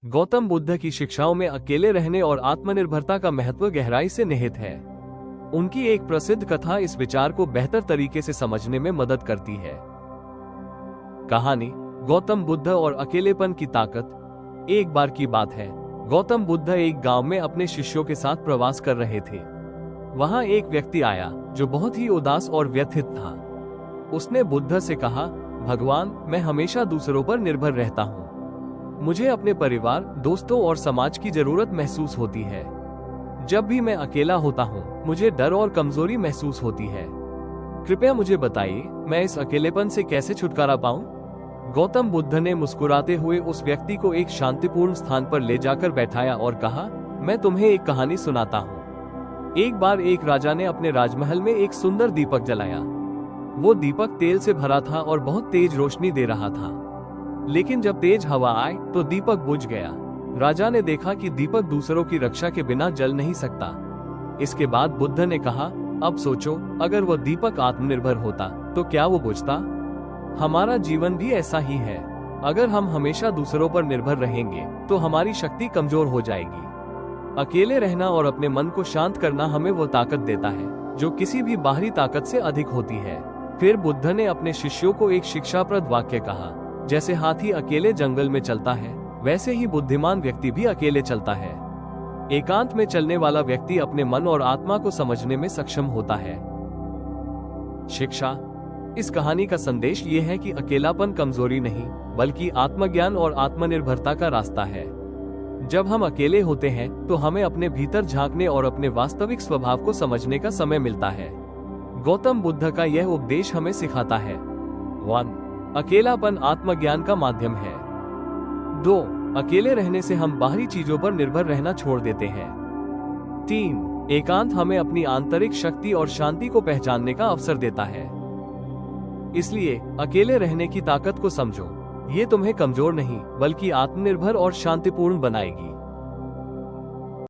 गौतम बुद्ध की शिक्षाओं में अकेले रहने और आत्मनिर्भरता का महत्व गहराई से निहित है। उनकी एक प्रसिद्ध कथा इस विचार को बेहतर तरीके से समझने में मदद करती है। कहानी गौतम बुद्ध और अकेलेपन की ताकत। एक बार की बात है, गौतम बुद्ध एक गांव में अपने शिष्यों के साथ प्रवास कर रहे थे। वहां एक व्यक्ति आया जो बहुत ही उदास और व्यथित था। उसने बुद्ध से कहा, भगवान, मैं हमेशा दूसरों पर निर्भर रहता हूँ। मुझे अपने परिवार, दोस्तों और समाज की जरूरत महसूस होती है। जब भी मैं अकेला होता हूँ, मुझे डर और कमजोरी महसूस होती है। कृपया मुझे बताइए, मैं इस अकेलेपन से कैसे छुटकारा पाऊं? गौतम बुद्ध ने मुस्कुराते हुए उस व्यक्ति को एक शांतिपूर्ण स्थान पर ले जाकर बैठाया और कहा, मैं तुम्हें एक कहानी सुनाता हूँ। एक बार एक राजा ने अपने राजमहल में एक सुंदर दीपक जलाया। वो दीपक तेल से भरा था और बहुत तेज रोशनी दे रहा था। लेकिन जब तेज हवा आई तो दीपक बुझ गया। राजा ने देखा कि दीपक दूसरों की रक्षा के बिना जल नहीं सकता। इसके बाद बुद्ध ने कहा, अब सोचो, अगर वह दीपक आत्मनिर्भर होता तो क्या वो बुझता? हमारा जीवन भी ऐसा ही है। अगर हम हमेशा दूसरों पर निर्भर रहेंगे तो हमारी शक्ति कमजोर हो जाएगी। अकेले रहना और अपने मन को शांत करना हमें वो ताकत देता है जो किसी भी बाहरी ताकत से अधिक होती है। फिर बुद्ध ने अपने शिष्यों को एक शिक्षाप्रद वाक्य कहा, जैसे हाथी अकेले जंगल में चलता है, वैसे ही बुद्धिमान व्यक्ति भी अकेले चलता है। एकांत में चलने वाला व्यक्ति अपने मन और आत्मा को समझने में सक्षम होता है। शिक्षा। इस कहानी का संदेश ये है कि अकेलापन कमजोरी नहीं, बल्कि आत्मज्ञान और आत्मनिर्भरता का रास्ता है। जब हम अकेले होते हैं तो हमें अपने भीतर झांकने और अपने वास्तविक स्वभाव को समझने का समय मिलता है। गौतम बुद्ध का यह उपदेश हमें सिखाता है, 1. अकेलापन आत्मज्ञान का माध्यम है। 2. अकेले रहने से हम बाहरी चीजों पर निर्भर रहना छोड़ देते हैं। 3. एकांत हमें अपनी आंतरिक शक्ति और शांति को पहचानने का अवसर देता है। इसलिए अकेले रहने की ताकत को समझो। ये तुम्हें कमजोर नहीं, बल्कि आत्मनिर्भर और शांतिपूर्ण बनाएगी।